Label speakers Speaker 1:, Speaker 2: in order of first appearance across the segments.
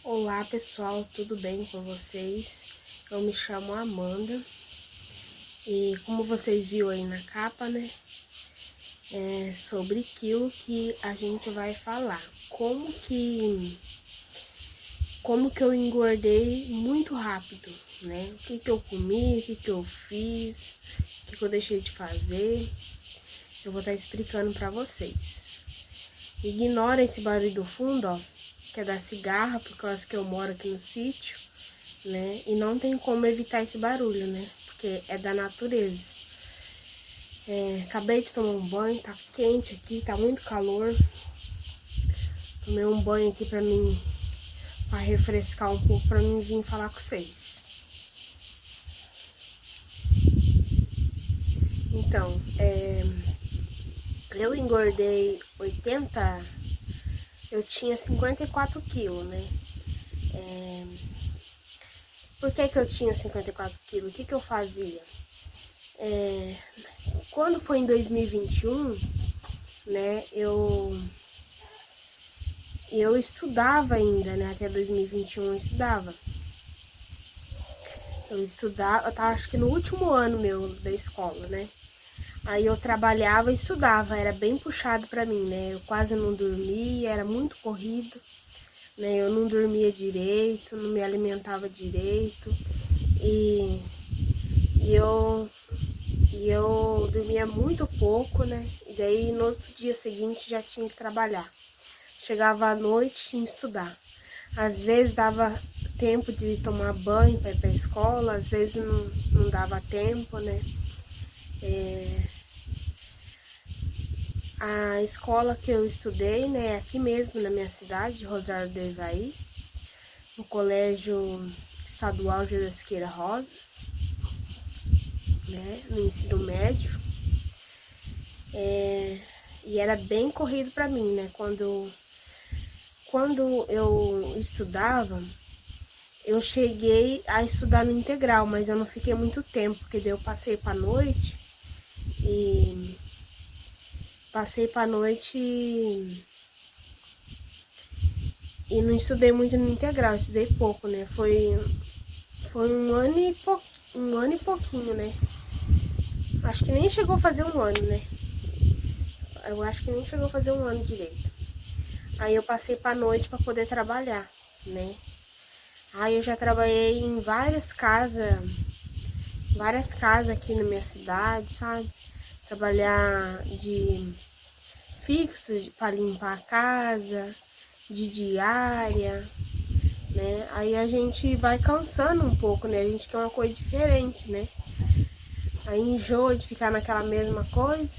Speaker 1: Olá pessoal, tudo bem com vocês? Eu me chamo Amanda e como vocês viram aí na capa, né? É sobre aquilo que a gente vai falar. Como que eu engordei muito rápido, né? O que eu comi, o que eu fiz, o que eu deixei de fazer. Eu vou estar explicando pra vocês. Ignora esse barulho do fundo, ó, que é da cigarra, por causa que eu moro aqui no sítio, né? E não tem como evitar esse barulho, né? Porque é da natureza. Acabei de tomar um banho, tá quente aqui, tá muito calor. Tomei um banho aqui pra refrescar um pouco, pra mim vir falar com vocês. Então, eu engordei 80, eu tinha 54 quilos, né? Por que eu tinha 54 quilos? O que eu fazia? Quando foi em 2021, né, eu estudava ainda, né, até 2021 eu estudava. Eu tava acho que no último ano meu da escola, né. Aí eu trabalhava e estudava, era bem puxado pra mim, né, eu quase não dormia, era muito corrido, né, eu não dormia direito, não me alimentava direito e eu dormia muito pouco, né? E daí no outro dia seguinte já tinha que trabalhar. Chegava à noite e tinha que estudar. Às vezes dava tempo de tomar banho para ir para a escola, às vezes não dava tempo, né? A escola que eu estudei, né, é aqui mesmo na minha cidade, Rosário do Ivaí, no Colégio Estadual José Siqueira Rosa, né, no ensino médio. E era bem corrido para mim, né? Quando eu estudava, eu cheguei a estudar no integral, mas eu não fiquei muito tempo, porque daí eu passei para noite e não estudei muito no integral, estudei pouco, né? Foi um ano e pouquinho, né? Acho que nem chegou a fazer um ano, né? Eu acho que nem chegou a fazer um ano direito. Aí eu passei pra noite pra poder trabalhar, né? Aí eu já trabalhei em várias casas aqui na minha cidade, sabe? Trabalhar de fixo pra limpar a casa, de diária, né? Aí a gente vai cansando um pouco, né? A gente quer uma coisa diferente, né? Aí enjoa de ficar naquela mesma coisa.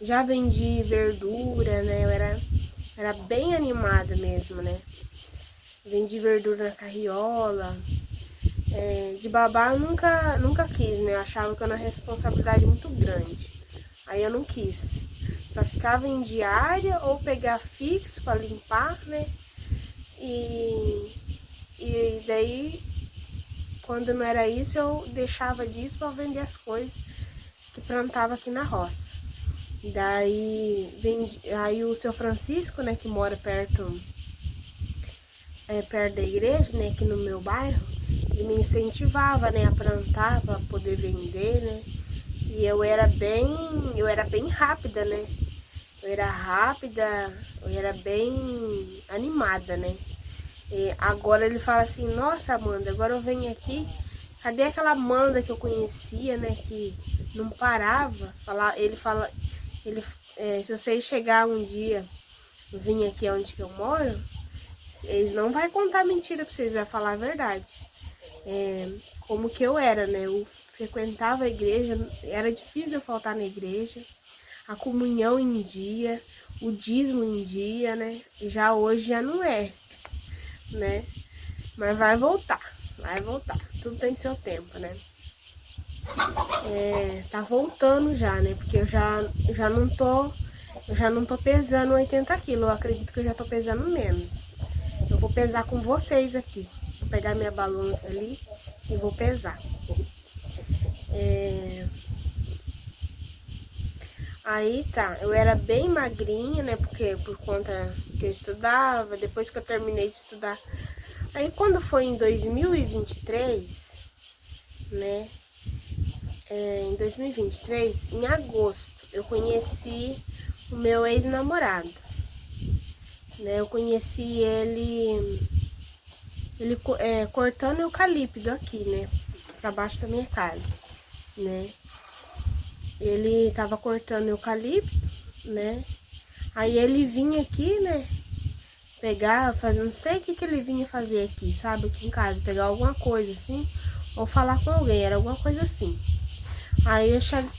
Speaker 1: Já vendi verdura, né? Eu era bem animada mesmo, né? Vendi verdura na carriola. De babá eu nunca quis, né? Eu achava que era uma responsabilidade muito grande. Aí eu não quis. Só ficava em diária ou pegar fixo para limpar, né? E daí, quando não era isso, eu deixava disso para vender as coisas que plantava aqui na roça. Aí o seu Francisco, né, que mora perto da igreja, né, aqui no meu bairro, ele me incentivava, né, a plantar para poder vender, né, e eu era bem rápida, né, eu era bem animada, né. E agora ele fala assim, nossa Amanda, agora eu venho aqui, cadê aquela Amanda que eu conhecia, né, que não parava, se vocês chegar um dia, vir aqui onde que eu moro, eles não vai contar mentira pra vocês, vai falar a verdade. Como que eu era, né? Eu frequentava a igreja, era difícil eu faltar na igreja, a comunhão em dia, o dízimo em dia, né? E já hoje já não é, né? Mas vai voltar. Tudo tem seu tempo, né? Tá voltando já, né? Porque eu já não tô pesando 80 quilos. Eu acredito que eu já tô pesando menos. Eu vou pesar com vocês aqui. Vou pegar minha balança ali e vou pesar. Aí tá, eu era bem magrinha, né? Porque por conta que eu estudava, depois que eu terminei de estudar, Aí quando foi em 2023, né? Em 2023, em agosto, eu conheci o meu ex-namorado, né? Eu conheci ele cortando eucalipto aqui, né? Pra baixo da minha casa, né? Ele tava cortando eucalipto, né? Aí ele vinha aqui, né? Pegar, fazer, não sei o que ele vinha fazer aqui, sabe? Aqui em casa, pegar alguma coisa assim, ou falar com alguém, era alguma coisa assim. Aí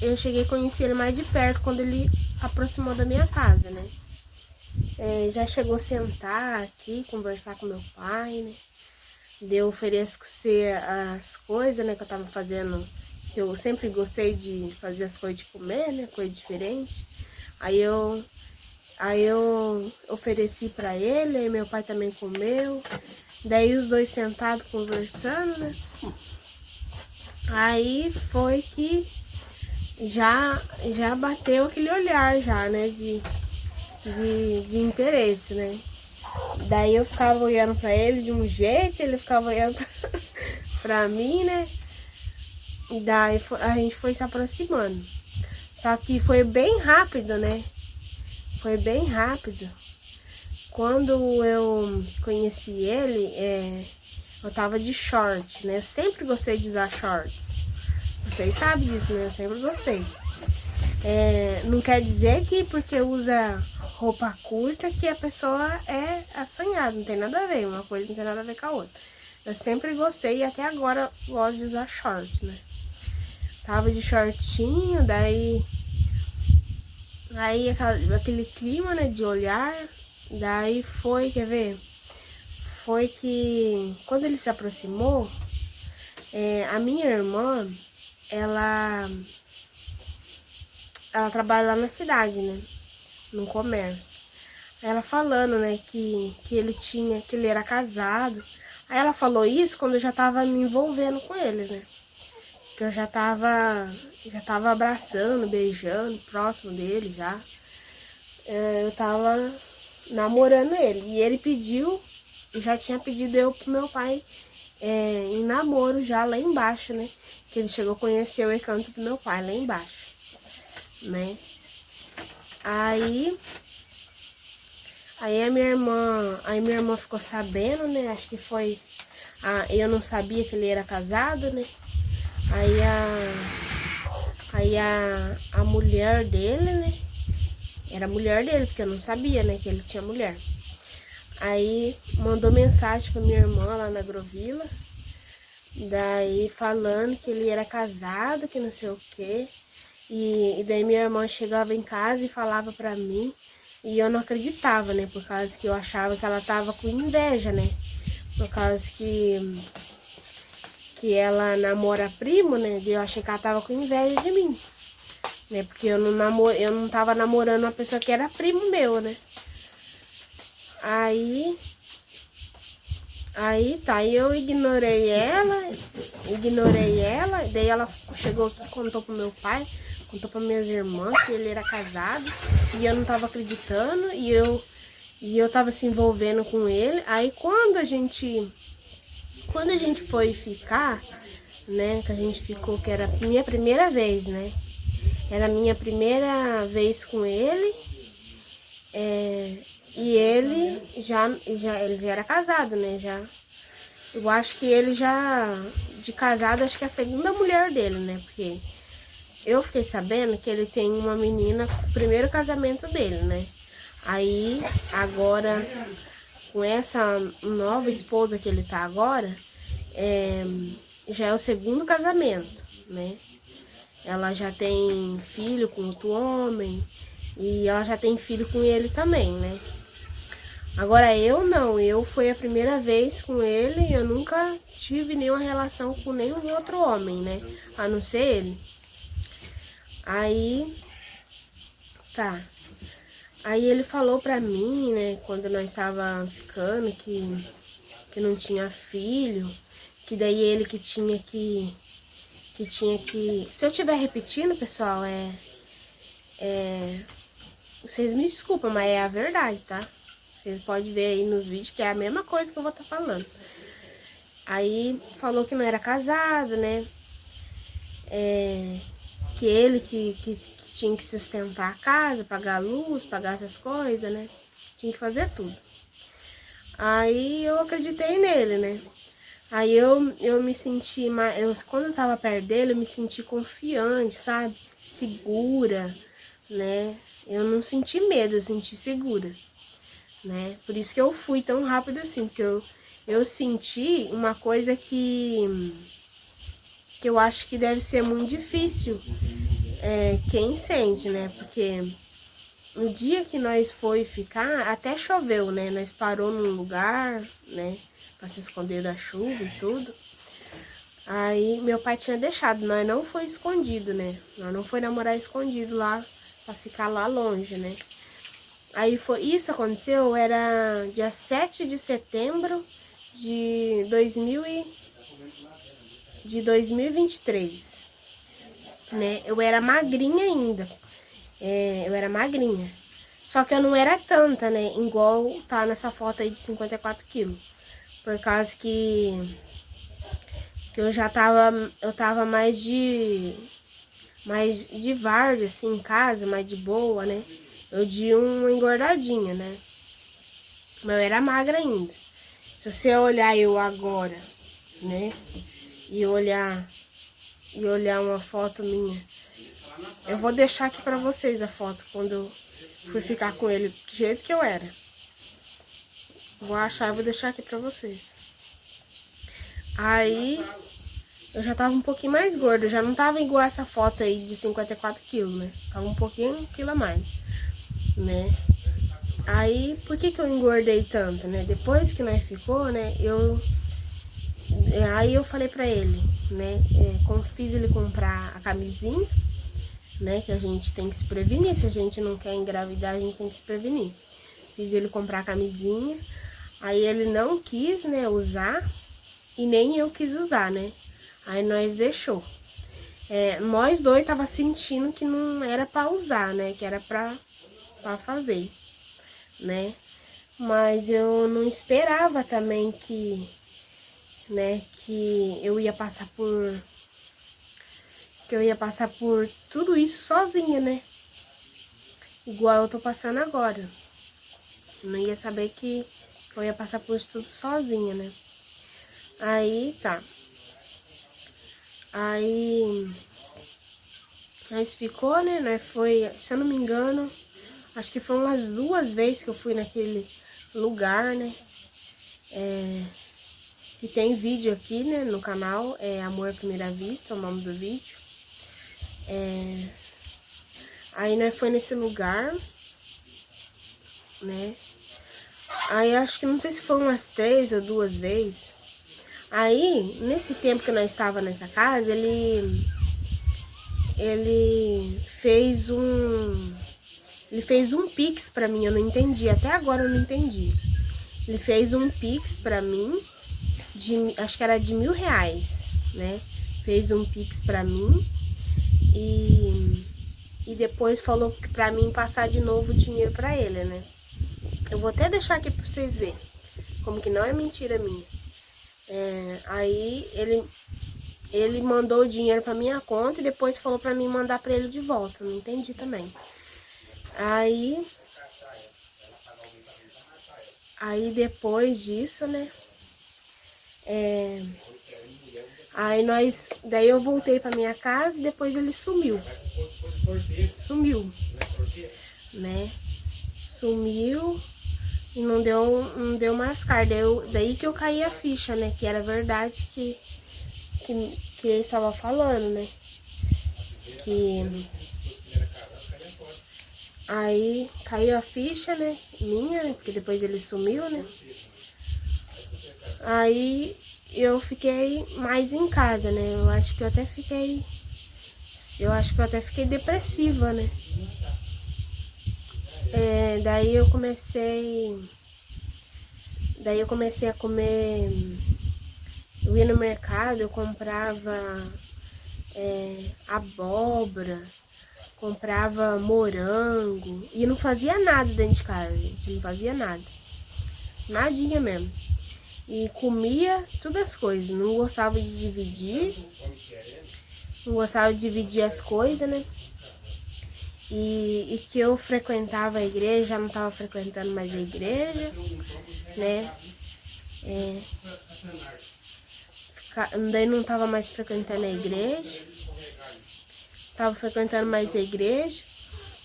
Speaker 1: eu cheguei a conhecer ele mais de perto quando ele aproximou da minha casa, né? Já chegou a sentar aqui, conversar com meu pai, né? Eu ofereço as coisas, né, que eu tava fazendo, que eu sempre gostei de fazer as coisas de comer, né, coisa diferente. Aí eu ofereci pra ele, aí meu pai também comeu. Daí os dois sentados conversando, né? Aí foi que já bateu aquele olhar já, né, de interesse, né? Daí eu ficava olhando pra ele de um jeito, ele ficava olhando pra mim, né? E daí a gente foi se aproximando. Só que foi bem rápido, né? Foi bem rápido. Quando eu conheci ele, eu tava de short, né? Eu sempre gostei de usar shorts. Vocês sabem disso, né? Eu sempre gostei. Não quer dizer que porque usa roupa curta que a pessoa é assanhada. Não tem nada a ver. Uma coisa não tem nada a ver com a outra. Eu sempre gostei e até agora gosto de usar short, né? Tava de shortinho, daí aquele clima, né, de olhar. Daí foi, quer ver? Foi que quando ele se aproximou, a minha irmã, ela trabalha lá na cidade, né? No comércio. Aí ela falando, né, que ele era casado. Aí ela falou isso quando eu já tava me envolvendo com ele, né? Que eu já tava abraçando, beijando, próximo dele já. Eu tava namorando ele. E ele pediu, já tinha pedido eu pro meu pai em namoro já lá embaixo, né? Que ele chegou a conhecer o recanto do meu pai lá embaixo, né? Aí a minha irmã ficou sabendo, né? Acho que foi, eu não sabia que ele era casado, né? Aí a mulher dele, né? Era a mulher dele, porque eu não sabia, né, que ele tinha mulher. Aí mandou mensagem pra minha irmã lá na Agrovila, daí falando que ele era casado, que não sei o quê. E daí minha irmã chegava em casa e falava pra mim, e eu não acreditava, né, por causa que eu achava que ela tava com inveja, né, por causa que ela namora primo, né, e eu achei que ela tava com inveja de mim, né, porque eu não tava namorando uma pessoa que era primo meu, né. Aí eu ignorei ela, daí ela chegou aqui, contou pro meu pai, contou pra minhas irmãs que ele era casado, e eu não tava acreditando, e eu tava se envolvendo com ele. Aí quando a gente foi ficar, né, que a gente ficou, que era a minha primeira vez, né, era a minha primeira vez com ele, e ele já era casado, né, já. Eu acho que ele já, de casado, acho que é a segunda mulher dele, né, porque eu fiquei sabendo que ele tem uma menina, o primeiro casamento dele, né. Aí, agora, com essa nova esposa que ele tá agora, já é o segundo casamento, né. Ela já tem filho com outro homem, e ela já tem filho com ele também, né. Agora eu não, eu foi a primeira vez com ele e eu nunca tive nenhuma relação com nenhum outro homem, né, a não ser ele. Aí, tá. Aí ele falou pra mim, né, quando nós tava ficando, que não tinha filho, que daí ele que tinha que... Se eu estiver repetindo, pessoal, vocês me desculpam, mas é a verdade, tá? Vocês podem ver aí nos vídeos que é a mesma coisa que eu vou estar falando. Aí falou que não era casado, né? Que ele que tinha que sustentar a casa, pagar a luz, pagar essas coisas, né? Tinha que fazer tudo. Aí eu acreditei nele, né? Aí eu me senti, quando eu tava perto dele, eu me senti confiante, sabe? Segura, né? Eu não senti medo, eu senti segura, né? Por isso que eu fui tão rápido assim, porque eu senti uma coisa que eu acho que deve ser muito difícil quem sente, né? Porque no dia que nós foi ficar, até choveu, né? Nós parou num lugar, né? Pra se esconder da chuva e tudo. Aí meu pai tinha deixado, nós não foi escondido, né? Nós não foi namorar escondido lá, pra ficar lá longe, né? Aí isso aconteceu, era dia 7 de setembro de 2023, né? Eu era magrinha ainda, eu era magrinha. Só que eu não era tanta, né? Igual tá nessa foto aí de 54 quilos. Por causa que eu tava mais de várzea, assim, em casa, mais de boa, né? Eu de uma engordadinha, né? Mas eu era magra ainda. Se você olhar eu agora, né? E olhar uma foto minha. Eu vou deixar aqui pra vocês a foto quando eu fui ficar com ele do jeito que eu era. Vou achar e vou deixar aqui pra vocês. Aí eu já tava um pouquinho mais gorda, já não tava igual essa foto aí de 54 quilos, né? Tava um quilo a mais, né? Aí, por que eu engordei tanto, né? Depois que nós ficou, né, aí eu falei pra ele, né, fiz ele comprar a camisinha, né, que a gente tem que se prevenir, se a gente não quer engravidar, a gente tem que se prevenir. Fiz ele comprar a camisinha, aí ele não quis, né, usar, e nem eu quis usar, né, aí nós deixou. Nós dois tava sentindo que não era pra usar, né, que era pra fazer, né, mas eu não esperava também que, né, que eu ia passar por tudo isso sozinha, né, igual eu tô passando agora. Não ia saber que eu ia passar por isso tudo sozinha, né. Aí tá. Aí nós ficou, né, nós foi, se eu não me engano, acho que foi umas 2 vezes que eu fui naquele lugar, né, que tem vídeo aqui, né, no canal, Amor à Primeira Vista, o nome do vídeo. Aí nós foi nesse lugar, né, aí acho que não sei se foi umas 3 ou 2 vezes. Aí, nesse tempo que nós estava nessa casa, ele fez um Pix pra mim, eu não entendi, até agora eu não entendi. Ele fez um Pix pra mim, acho que era de R$1.000, né? Fez um Pix pra mim e depois falou que pra mim passar de novo o dinheiro pra ele, né? Eu vou até deixar aqui pra vocês verem, como que não é mentira minha. Aí ele mandou o dinheiro pra minha conta e depois falou pra mim mandar pra ele de volta. Não entendi também. Aí depois disso, né, daí eu voltei pra minha casa e depois ele sumiu, né, e não deu mais carta. Daí que eu caí a ficha, né, que era verdade que ele estava falando, né, aí caiu a ficha, né, minha, porque depois ele sumiu, né. Aí eu fiquei mais em casa, né, eu acho que eu até fiquei depressiva, né. Daí eu comecei a comer, eu ia no mercado, eu comprava abóbora, comprava morango, e não fazia nada dentro de casa, gente, não fazia nada, nadinha mesmo. e comia todas as coisas. Não gostava de dividir. Não gostava de dividir as coisas, né? E que eu frequentava a igreja, já não estava frequentando mais a igreja, né? Daí não estava mais frequentando a igreja, estava frequentando mais a igreja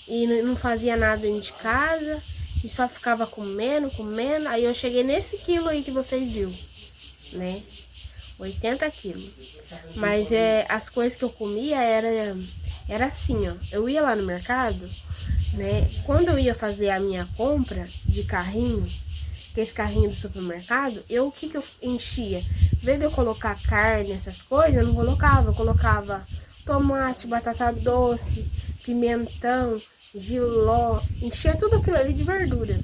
Speaker 1: e não fazia nada dentro de casa e só ficava comendo. Aí eu cheguei nesse quilo aí que vocês viram, né? 80 quilos. Mas as coisas que eu comia era assim, ó. Eu ia lá no mercado, né? Quando eu ia fazer a minha compra de carrinho, que é esse carrinho do supermercado, o que eu enchia? Em vez de eu colocar carne, essas coisas, eu não colocava. Eu colocava tomate, batata doce, pimentão, jiló. Enchia tudo aquilo ali de verdura.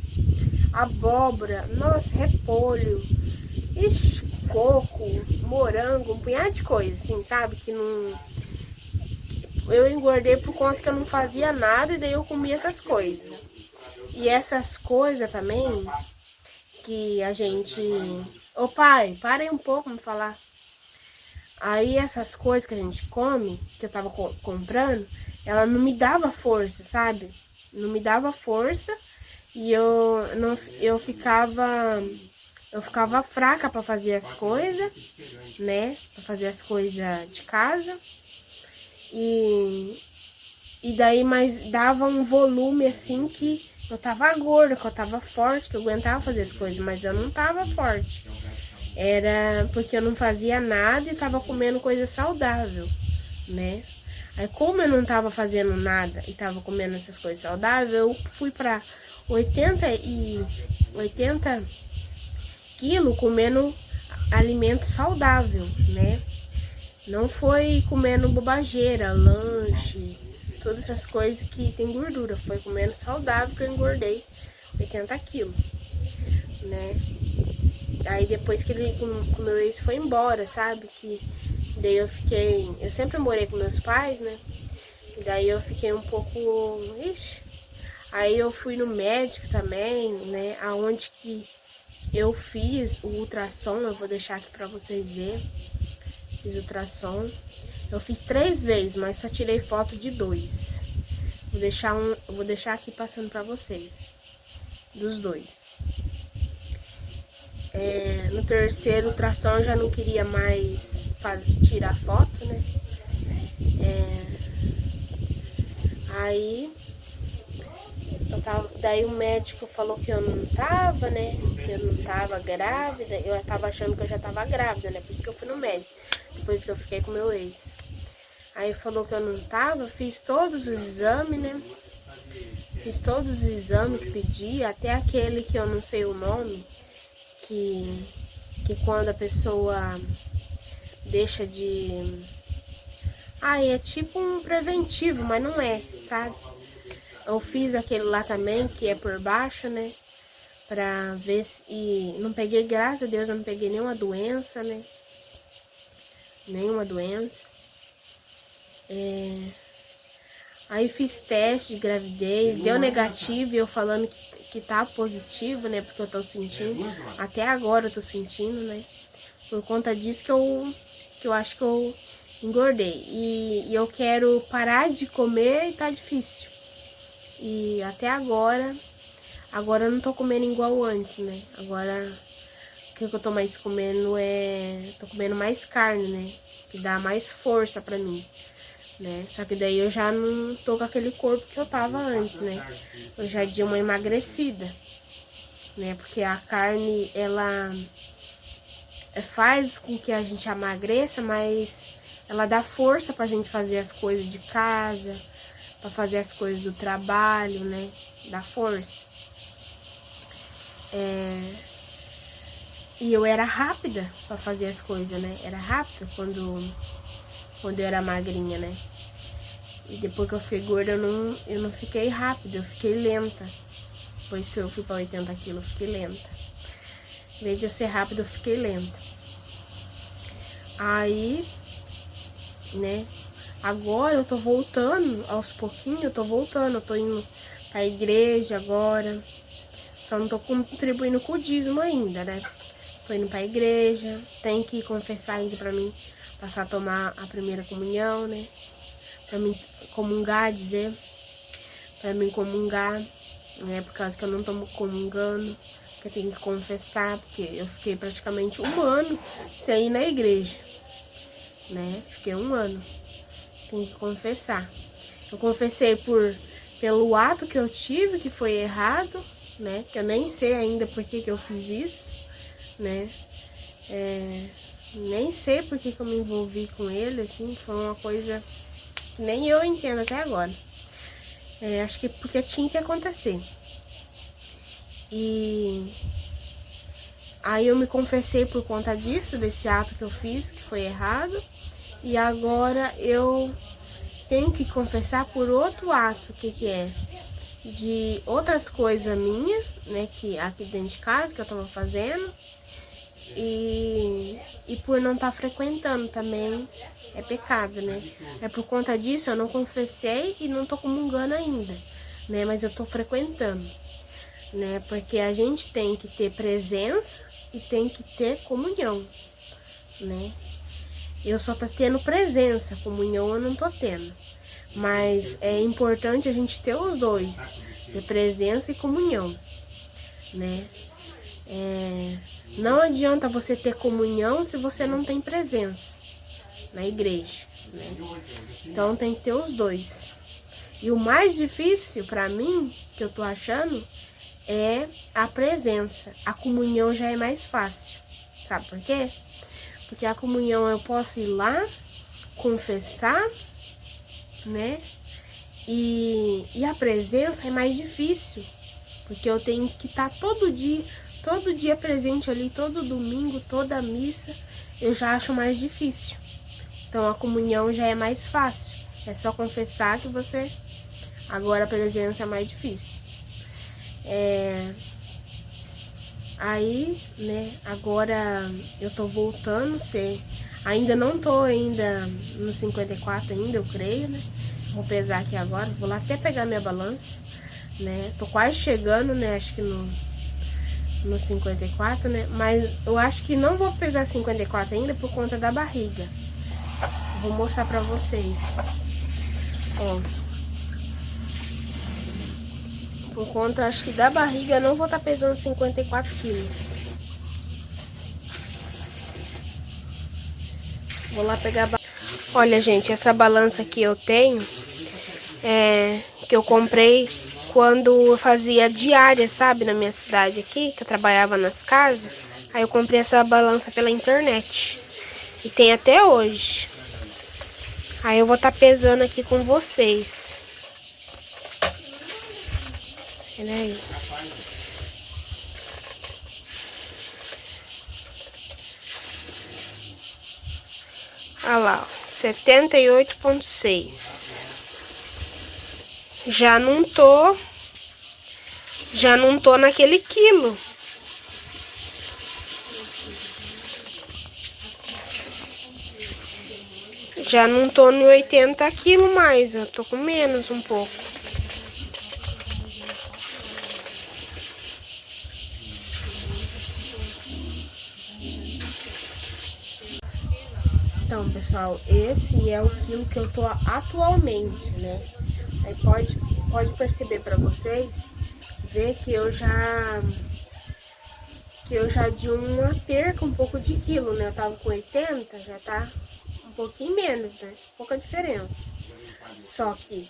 Speaker 1: Abóbora, nossa, repolho, ixi, coco, morango, um punhado de coisa, assim, sabe? Que não... Eu engordei por conta que eu não fazia nada e daí eu comia essas coisas. E essas coisas também que a gente... Ô pai, parem um pouco me falar. Aí essas coisas que a gente come, que eu tava comprando, ela não me dava força, sabe? Não me dava força e eu ficava fraca para fazer as coisas, né? Para fazer as coisas de casa. E daí, mas dava um volume assim que eu tava gorda, que eu tava forte, que eu aguentava fazer as coisas, mas eu não tava forte. Era porque eu não fazia nada e tava comendo coisa saudável, né? Aí como eu não tava fazendo nada e tava comendo essas coisas saudáveis, eu fui pra 80 quilos comendo alimento saudável, né? Não foi comendo bobageira, lanche, todas essas coisas que tem gordura. Foi comendo saudável que eu engordei 80 quilos, né? Aí depois que o meu ex foi embora, sabe? Que daí eu sempre morei com meus pais, né? E daí eu fiquei um pouco, Aí eu fui no médico também, né? Aonde que eu fiz o ultrassom, eu vou deixar aqui pra vocês verem. Fiz ultrassom. Eu fiz 3 vezes, mas só tirei foto de 2. Vou deixar aqui passando pra vocês. Dos 2. No terceiro ultrassom eu já não queria mais tirar foto, né? Aí daí o médico falou que eu não tava, né? Que eu não tava grávida. Eu tava achando que eu já tava grávida, né? Por isso que eu fui no médico. Depois que eu fiquei com meu ex. Aí falou que eu não tava, fiz todos os exames, né? Fiz todos os exames que pedi, até aquele que eu não sei o nome, que quando a pessoa deixa de... é tipo um preventivo, mas não é, sabe? Eu fiz aquele lá também, que é por baixo, né? Pra ver se... E não peguei, graças a Deus, eu não peguei nenhuma doença, né? Nenhuma doença. Aí fiz teste de gravidez, deu negativo e eu falando que tá positivo, né? Porque eu tô sentindo, até agora eu tô sentindo, né? Por conta disso que eu acho que eu engordei. E eu quero parar de comer e tá difícil. E até agora eu não tô comendo igual antes, né? Agora, o que eu tô mais comendo tô comendo mais carne, né? Que dá mais força pra mim, né? Só que daí eu já não tô com aquele corpo que eu tava antes, né? Eu já dei uma emagrecida, né? Porque a carne, ela faz com que a gente emagreça, mas ela dá força pra gente fazer as coisas de casa, pra fazer as coisas do trabalho, né? Dá força. E eu era rápida pra fazer as coisas, né? Era rápida quando eu era magrinha, né? E depois que eu fiquei gorda, eu não fiquei rápida, eu fiquei lenta. Depois que eu fui pra 80 quilos, eu fiquei lenta. Em vez de eu ser rápida, eu fiquei lenta. Aí, né? Agora eu tô voltando, aos pouquinhos eu tô voltando. Eu tô indo pra igreja agora. Só não tô contribuindo com o dízimo ainda, né? tô indo pra igreja, tem que confessar ainda pra mim passar a tomar a primeira comunhão, né? Pra mim comungar, dizer, pra mim comungar, né? Por causa que eu não tô comungando, que eu tenho que confessar, porque eu fiquei praticamente 1 ano sem ir na igreja, né? Fiquei 1 ano, tenho que confessar. Eu confessei pelo ato que eu tive, que foi errado, né? Que eu nem sei ainda por que eu fiz isso, né? Nem sei por que eu me envolvi com ele, assim, foi uma coisa que nem eu entendo até agora. Acho que porque tinha que acontecer. E aí eu me confessei por conta disso, desse ato que eu fiz, que foi errado. E agora eu tenho que confessar por outro ato, que é de outras coisas minhas, né, que aqui dentro de casa, que eu tava fazendo. E por não estar frequentando também é pecado, né? É por conta disso eu não confessei e não tô comungando ainda, né? Mas eu tô frequentando, né? Porque a gente tem que ter presença e tem que ter comunhão, né? Eu só tô tendo presença, comunhão eu não tô tendo. Mas é importante a gente ter os dois, ter presença e comunhão, né? Não adianta você ter comunhão se você não tem presença na igreja, né? Então tem que ter os dois. E o mais difícil pra mim, que eu tô achando, é a presença. A comunhão já é mais fácil. Sabe por quê? Porque a comunhão eu posso ir lá, confessar, né? E a presença é mais difícil. Porque eu tenho que estar todo dia presente ali, todo domingo, toda missa, eu já acho mais difícil. Então a comunhão já é mais fácil. É só confessar que você... Agora a presença é mais difícil. Aí, né, agora eu tô voltando, ainda não tô no 54 ainda, eu creio, né? Vou pesar aqui agora, vou lá até pegar minha balança, né? Tô quase chegando, né, acho que no 54, né? Mas eu acho que não vou pesar 54 ainda por conta da barriga. Vou mostrar pra vocês. Ó. Por conta, acho que da barriga, eu não vou estar pesando 54 quilos. Vou lá pegar a balança. Olha, gente, essa balança que eu tenho, que eu comprei quando eu fazia diária, sabe, na minha cidade aqui, que eu trabalhava nas casas. Aí eu comprei essa balança pela internet. E tem até hoje. Aí eu vou estar pesando aqui com vocês. Olha aí. Olha lá, 78,6. Já não tô naquele quilo. Já não tô em 80 quilos mais, eu tô com menos um pouco. Então, pessoal, esse é o quilo que eu tô atualmente, né? Aí pode perceber pra vocês, ver que eu já de uma perca um pouco de quilo, né? Eu tava com 80, já tá um pouquinho menos, né? Pouca diferença. Só que,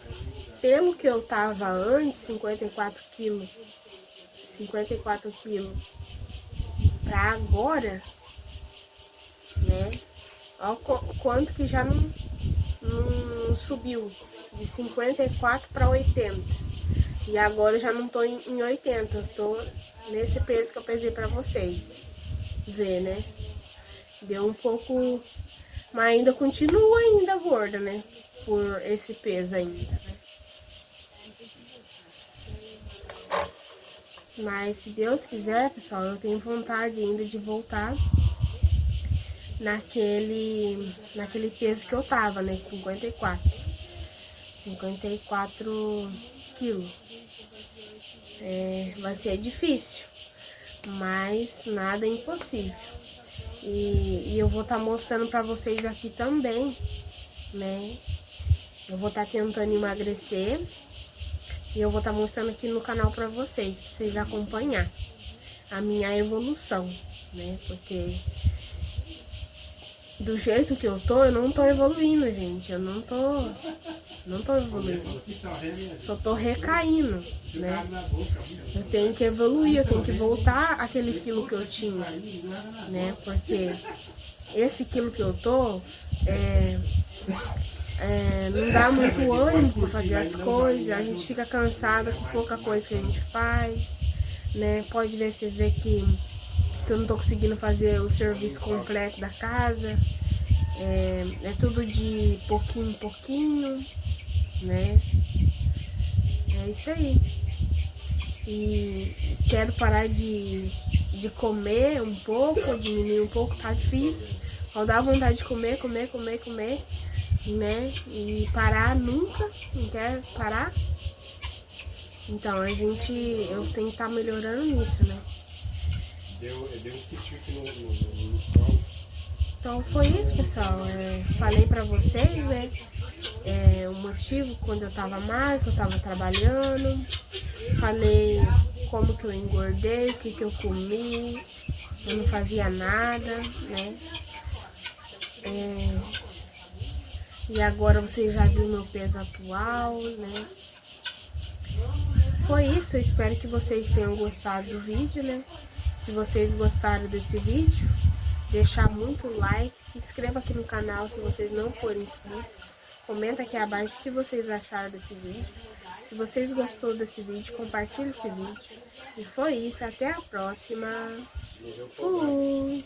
Speaker 1: pelo que eu tava antes, 54 quilos pra agora, né? Olha o quanto que já não subiu, de 54 para 80. E agora eu já não tô em 80, eu tô nesse peso que eu pesei pra vocês ver, né? Deu um pouco, mas ainda continua ainda gorda, né? Por esse peso ainda, né? Mas se Deus quiser, pessoal, eu tenho vontade ainda de voltar naquele peso que eu tava, né? 54 quilos. Vai ser difícil, mas nada é impossível. E eu vou estar mostrando pra vocês aqui também, né? Eu vou estar tentando emagrecer e eu vou estar mostrando aqui no canal pra vocês acompanhar a minha evolução, né? Porque do jeito que eu não tô evoluindo, gente. Eu não tô evoluindo. Só tô recaindo, né? Eu tenho que evoluir, eu tenho que voltar àquele quilo que eu tinha, né? Porque esse quilo que eu tô, não dá muito ânimo pra fazer as coisas, a gente fica cansada com pouca coisa que a gente faz, né? Pode ver, vocês verem que eu não tô conseguindo fazer o serviço completo da casa, é tudo de pouquinho em pouquinho, né? É isso aí. E quero parar de comer um pouco, diminuir um pouco, tá difícil. Só dá vontade de comer, né? E parar nunca, não quer parar. Então eu tenho que estar melhorando nisso, né?
Speaker 2: Deu um pitique no sol.
Speaker 1: Então foi isso, pessoal. Falei pra vocês, né? O motivo quando eu tava mal, que eu tava trabalhando. Falei como que eu engordei, o que eu comi. Eu não fazia nada, né? E agora vocês já viram meu peso atual, né? Foi isso, eu espero que vocês tenham gostado do vídeo, né? Se vocês gostaram desse vídeo, deixar muito like, se inscreva aqui no canal se vocês não forem inscritos. Comenta aqui abaixo o que vocês acharam desse vídeo. Se vocês gostaram desse vídeo, compartilhe esse vídeo. E foi isso, até a próxima. Fui!